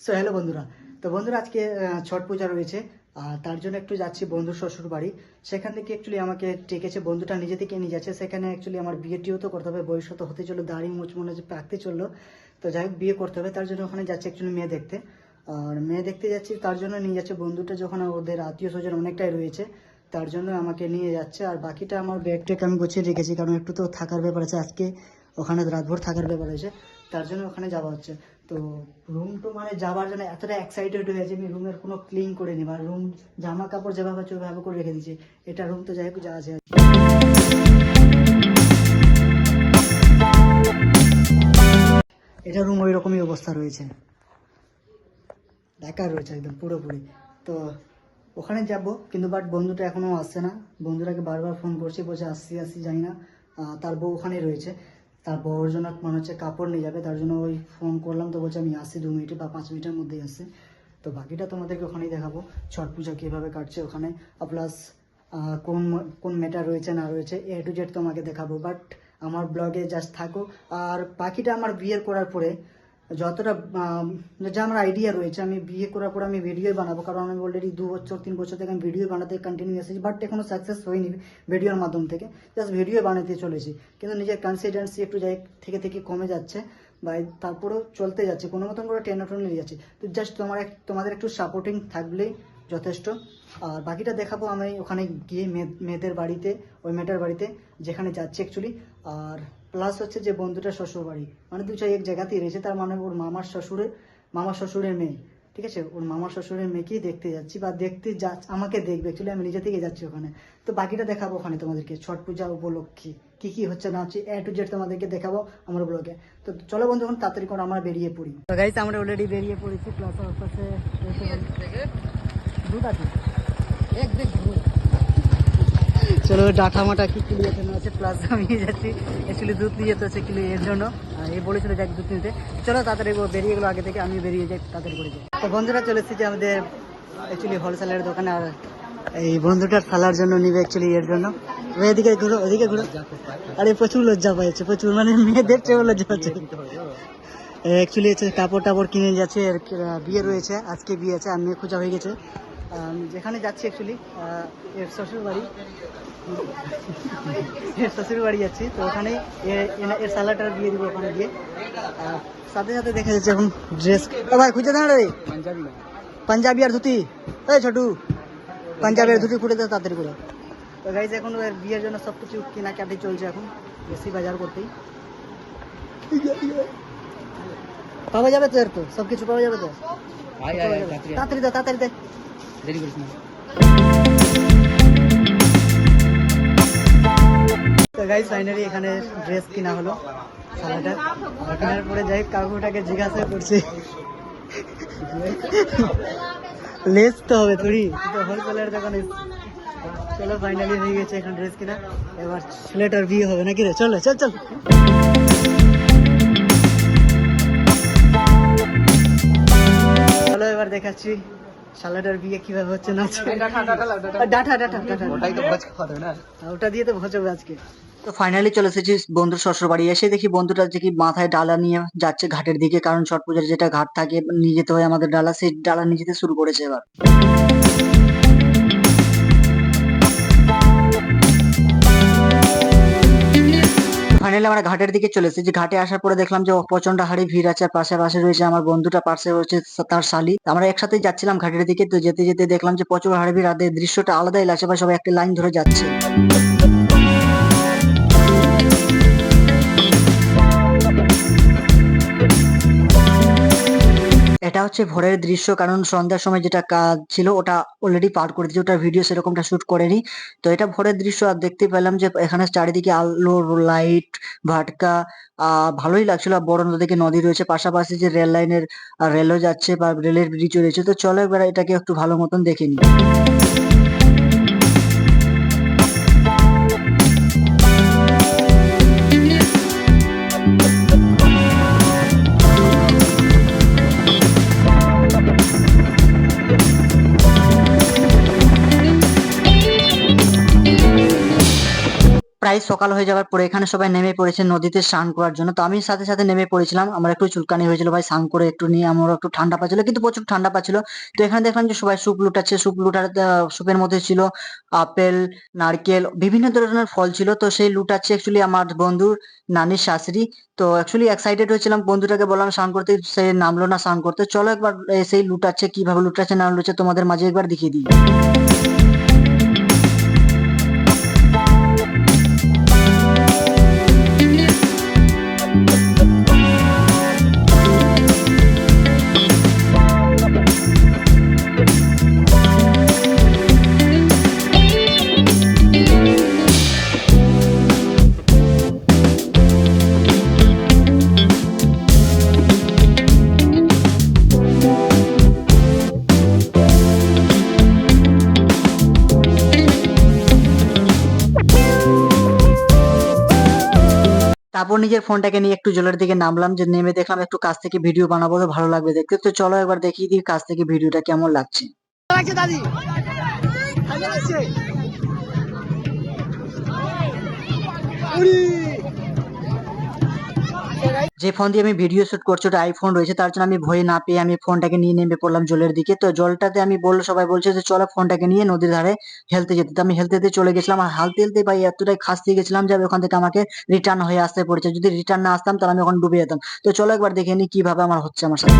So hello বন্ধুরা। তো বন্ধুরা আজকে ছট পূজা রয়েছে, আর তার জন্য একটু যাচ্ছি বন্ধুর শ্বশুর বাড়ি। সেখান থেকে অ্যাকচুয়ালি আমাকে ডেকেছে, বন্ধুটা নিজে থেকে নিয়ে যাচ্ছে। সেখানে অ্যাকচুয়ালি আমার বিয়েটিও তো করতে হবে, বয়স তো হতে চললো, দাড়ি মুচ মনে হচ্ছে পাকতে চললো। তো যাই হোক, বিয়ে করতে হবে, তার জন্য ওখানে যাচ্ছি অ্যাকচুয়ালি মেয়ে দেখতে। আর মেয়ে দেখতে যাচ্ছি, তার জন্য নিয়ে যাচ্ছে বন্ধুটা, যখন ওদের আত্মীয় স্বজন অনেকটাই রয়েছে, তার জন্য আমাকে নিয়ে যাচ্ছে। আর বাকিটা আমার ব্যাগ ট্যাগ আমি গুছিয়ে রেখেছি, কারণ একটু তো থাকার ব্যাপার আছে আজকে, ওখানে রাতভর থাকার ব্যাপার আছে, তার জন্য ওখানে যাওয়া হচ্ছে। তো রুম তো মানে যাওয়ার জন্য এতটা এক্সাইটেড হয়ে গেছে, আমি রুমের কোনো ক্লিন করে নিই, আর রুম জামা কাপড় যেভাবে আছে ওইভাবে করে রেখে দিয়েছি। এটা রুম তো যাই হোক যা আছে। এটা রুম ওই রকমই অবস্থা রয়েছে, বেকার রয়েছে একদম পুরোপুরি। তো ওখানে যাব, কিন্তু বাট বন্ধুটা এখনও আসছে না। বন্ধুটাকে বারবার ফোন করছি, বলছে আসছি আসছি, জানি না। তার বউ ওখানেই রয়েছে, তার বউর জন্য মনে হচ্ছে কাপড় নিয়ে যাবে, তার জন্য ওই ফোন করলাম। তো বলছে আমি আসছি 2 মিনিটে বা 5 মিনিটের মধ্যেই আসছে। তো বাকিটা তোমাদেরকে ওখানেই দেখাবো, ছট পূজা কীভাবে কাটছে ওখানে, প্লাস কোন কোন ম্যাটার রয়েছে না রয়েছে, A to Z তোমাকে দেখাবো। বাট আমার ব্লগে জাস্ট থাকো। আর বাকিটা আমার বিয়ের করার পরে যতটা যা আমার আইডিয়া রয়েছে, আমি বিয়ে করার পর আমি ভিডিও বানাবো, কারণ আমি অলরেডি 2 বছর 3 বছর থেকে আমি ভিডিও বানাতে কন্টিনিউ এসেছি, বাট এখনো সাকসেস হয়নি ভিডিওর মাধ্যম থেকে। জাস্ট ভিডিও বানাতে চলেছি, কিন্তু নিজের কনসিস্টেন্সি একটু যাই থেকে থেকে কমে যাচ্ছে, বা তারপরেও চলতে যাচ্ছে, কোনো মতন করে টেনে নিয়ে যাচ্ছে। তো জাস্ট তোমাদের একটু সাপোর্টিং থাকলেই যথেষ্ট। আর বাকিটা দেখাবো আমি ওখানে গিয়ে মেয়েদের বাড়িতে, ওই মেয়েটার বাড়িতে যেখানে যাচ্ছি অ্যাকচুয়ালি। আর প্লাস হচ্ছে যে বন্ধুটার শ্বশুর বাড়ি, মানে দু চার এক জায়গাতেই রয়েছে, তার মানে ওর মামার শ্বশুরের মেয়ে, ঠিক আছে, ওর মামার শ্বশুরের মেয়েকেই দেখতে যাচ্ছি, বা দেখতে আমাকে দেখবে অ্যাকচুয়ালি, আমি নিজে থেকে যাচ্ছি ওখানে। তো বাকিটা দেখাবো ওখানে তোমাদেরকে, ছট পূজা উপলক্ষে কি কি হচ্ছে না হচ্ছে, A to Z তোমাদেরকে দেখাবো আমার ব্লগে। তো চলো বন্ধু, এখন তাড়াতাড়ি করে আমরা বেরিয়ে পড়ি। তো গাইস, আমরা অলরেডি বেরিয়ে পড়েছি, প্লাস পাশে দুধ আছে, এক দেখ দুধ। চলো ডাটা মাটা কি নিয়ে যেতে আছে, প্লাস আমি যাচ্ছি অ্যাকচুয়ালি দুধ নিয়ে যেতে হচ্ছে কিলো এর জন্য। এ বলেছিল যাক দুধ নিতে, চলো তাড়াতাড়ি বেরিয়ে গেলো আগে থেকে, আমি বেরিয়ে যাই তাড়াতাড়ি করে যাই। তো বন্ধুরা চলে এসেছি আমাদের অ্যাকচুয়ালি হোলসেলের দোকানে, আর এই বন্ধুটার থালার জন্য নিবে অ্যাকচুয়ালি এর জন্য। এদিকে ঘুরো, ওদিকে ঘুরো। আরে প্রচুর লজ্জা পাইছে, প্রচুর, মানে মেয়েদের চেয়েও লজ্জা পাচ্ছে। অ্যাকচুয়ালি হচ্ছে কাপড় টাপড় কিনে যাচ্ছে, এর বিয়ে রয়েছে, আজকে বিয়ে আছে, আর মেয়ে খোঁজা হয়ে গেছে। যেখানে যাচ্ছি অ্যাকচুয়ালি এর শ্বশুর বাড়ি, এর শ্বশুর বাড়ি যাচ্ছি। তো ওখানে এর সালাটার বিয়ে দিব ওখানে গিয়ে। সাথে সাথে দেখা যাচ্ছে এখন ড্রেস, ভাই খুঁজে দাঁড়া রে, পাঞ্জাবি আর ধুতি, এই ছোটু পাঞ্জাবি আর ধুতি খুঁড়ে দেয় তাড়াতাড়ি করে। তো গাইজ এখন এর বিয়ের জন্য সব কিছু কেনাকাটি চলছে, এখন বেশি বাজার করতেই পাওয়া যাবে তো, এর তো সব কিছু পাওয়া যাবে তো, তাড়াতাড়ি দে তাড়াতাড়ি দে, দেরি করিস না। তো গাইস ফাইনালি এখানে ড্রেস কিনা হলো, সালাটা কেনার পরে যাই কাকুটাকে জিজ্ঞাসা করছি, লেস তো হবে থোড়ি, তো হোলসেলের দোকানে। চলো ফাইনালি হয়ে গেছে এখন ড্রেস কিনা, এবার ছেলেটার বিয়ে হবে নাকি রে, চলো চল চল। চলো এবার দেখাচ্ছি শালাটার বিয়ে কিভাবে হচ্ছে না, ওটা দিয়ে তো ভোজ হবে আজকে। তো ফাইনালি চলে এসেছি বন্ধুর শ্বশুর বাড়ি। এসে দেখি বন্ধুটা যে কি মাথায় ডালা নিয়ে যাচ্ছে ঘাটের দিকে, কারণ ছট পূজার যেটা ঘাট থাকে নিয়ে যেতে হয় আমাদের ডালা, সেই ডালা নিয়ে যেতে শুরু করেছে এবার। ফাইনালি আমরা ঘাটের দিকে চলে এসেছি। ঘাটে আসার পরে দেখলাম যে প্রচন্ড হাড়ি ভিড় আছে, পাশে পাশে রয়েছে আমার বন্ধুটা, পাশে রয়েছে তার শালি। আমরা একসাথে যাচ্ছিলাম ঘাটের দিকে। তো যেতে যেতে দেখলাম যে প্রচুর হাড়ি ভিড়, আর দৃশ্যটা আলাদাই লাগছে, সবাই একটা লাইন ধরে যাচ্ছে। এটা হচ্ছে ভোরের দৃশ্য, কারণ সন্ধ্যার সময় যেটা কাজ ছিল ওটা অলরেডি পার করে দিয়েছে, ওটা ভিডিও সেরকমটা শুট করেনি। তো এটা ভোরের দৃশ্য, আর দেখতে পেলাম যে এখানে চারিদিকে আলো লাইট ভাটকা, ভালোই লাগছিল। বড় নদীকে নদী রয়েছে, পাশাপাশি যে রেল লাইনের রেলও যাচ্ছে বা রেলের ব্রিজ রয়েছে। তো চলো এবার এটাকে একটু ভালো মতন দেখে নিই। প্রায় প্রায় সকাল হয়ে যাওয়ার পরে এখানে সবাই নেমে পড়েছে নদীতে স্নান করার জন্য। তো আমি সাথে সাথে নেমে পড়েছিলাম। আমার একটু চুলকানি হয়েছিল ভাই, স্নান করে একটু নিয়ে আমার একটু ঠান্ডা পাচ্ছিল, কিন্তু প্রচুর ঠান্ডা পাচ্ছিল। তো এখানে দেখলাম যে সবাই স্যুপ লুটাচ্ছে, স্যুপ লুটার স্যুপের মধ্যে ছিল আপেল, নারকেল, বিভিন্ন ধরনের ফল ছিল। তো সেই লুটাচ্ছে অ্যাকচুয়ালি আমার বন্ধুর নানির শাশুড়ি। তো অ্যাকচুয়ালি এক্সাইটেড হয়েছিলাম, বন্ধুটাকে বললাম স্নান করতে, সে নামলো না স্নান করতে। চলো একবার সেই লুটাচ্ছে, কিভাবে লুটাচ্ছে না লুটাচ্ছে তোমাদের মাঝে একবার দেখিয়ে দিই। তারপর নিজের ফোনটাকে নিয়ে একটু জলের দিকে নামলাম, যে নেমে দেখলাম একটু কাছ থেকে ভিডিও বানাবো, তো ভালো লাগবে দেখতে। তো চলো একবার দেখিয়ে দিই কাছ থেকে ভিডিওটা কেমন লাগছে। দাদি যে ফোন দিয়ে আমি ভিডিও শুট করছি ওটা আইফোন রয়েছে, তার জন্য আমি ভয় না পেয়ে আমি ফোনটাকে নিয়ে নেমে পড়লাম জলের দিকে। তো জলটাতে আমি বললো, সবাই বলছে যে চলো ফোনটাকে নিয়ে নদীর ধারে হেলতে যেতে। তো আমি হেলতে হেলতে চলে গেছিলাম, আর হালতে হেলতে ভাই এতটাই খাসতে গেছিলাম যে ওখান থেকে আমাকে রিটার্ন হয়ে আসতে পড়েছে। যদি রিটার্ন না আসতাম তাহলে আমি ওখানে ডুবে যেতাম। তো চলো একবার দেখে নিই কিভাবে আমার হচ্ছে আমার সাথে।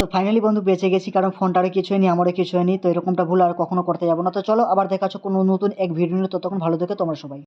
তো ফাইনালি বন্ধু বেঁচে গেছি, কারণ ফোনটারে কিছু হয়নি, আমারও কিছু হয়নি। তো এরকমটা ভুল আর কখনো করতে যাবো না। তো চলো আবার দেখা হচ্ছে কোনো নতুন এক ভিডিও নিয়ে, ততক্ষণ ভালো থেকো তোমরা সবাই।